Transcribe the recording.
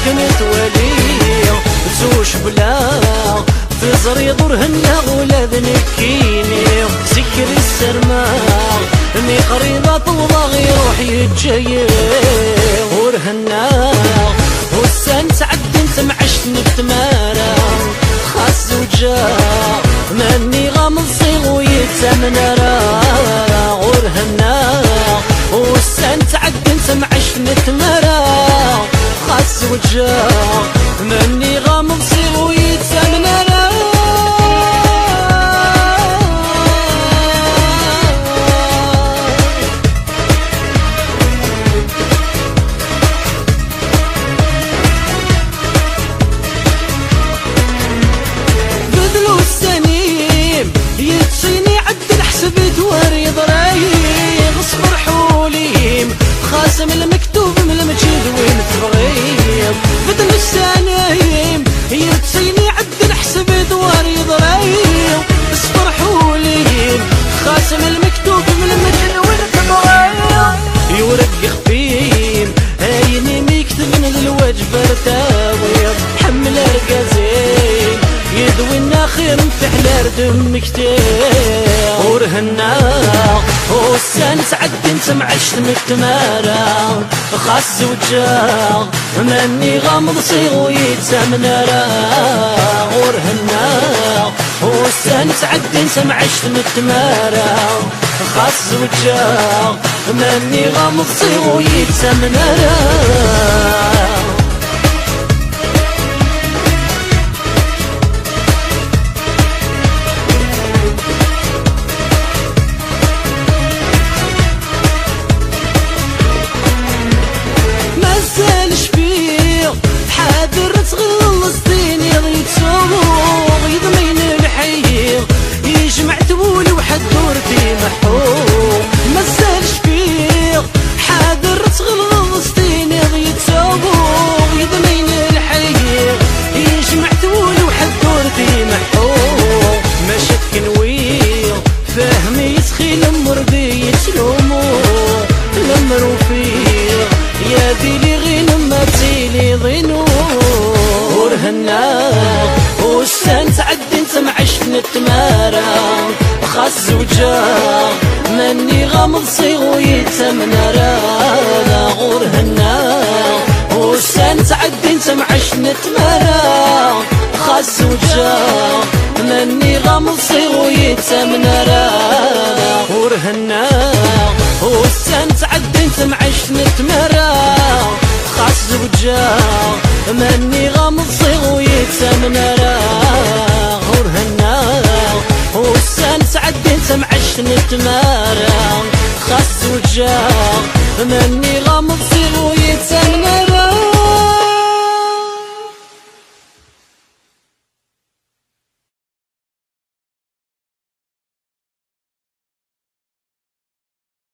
كنتوالي زوج بلا تزري ضرهن ولاد نكيني سكر السرما مي قريبة طوضة يروح يتجيب ورهنا والسن تعدي سمعشت نتمارا خاص وجا مني غامض صيغ ويتمنارا ورهنا والسن تعدي سمعشت نتمارا خاص وجا مني غامض صيغ ويتمنارا يتصيني عدل حسبت وريض رايغ اصبر حوليم خاسم المكتوب من المجيد وين تبغيم بدل السنايم يتصيني عدل حسبت وريض رايغ اصبر حوليم خاسم المكتوب من المجيد وين تبغيم يورق خفيم عيني ميكتب من الوجب رتاوي حمل رقازين يدوي الناخير متحلار دم كتير ورهنا والسن تعدي نسمع عشت متمارا خاص وجا مني غامض صيغ ويتسامنارا ورهنا والسن تعدي نسمع عشت متمارا خاص وجا مني غامض صيغ ويتسامنارا حاضر تغلص ديني ضيت سوق يضمين الحيق يجمع تبولي وحد دورتي محوق مازالش فيق حاضر تغلص ديني ضيت سوق يضمين الحيق يجمع تبولي وحد دورتي محوق ما شك نويق فهمي يسخي لمرضي يتلومو لمرو فيق يا ديلي غين ما تيلي ضينو ورهنا والسن تعدي نسمع عشت نتمارا خاص وجا مني غامض صيغ ويتمنارا غورهنا والسن تعدي نسمع عشت نتمارا خاص وجا مني غامض صيغ ويتمنارا غورهنا والسن تعدي نسمع عشت نتمارا خاص وجا مني غامض صيغ ويتسامنارا غورهنا والسن تعدي نسمع عشت نتمارا خاص وجا مني غامض صيغ ويتسامنارا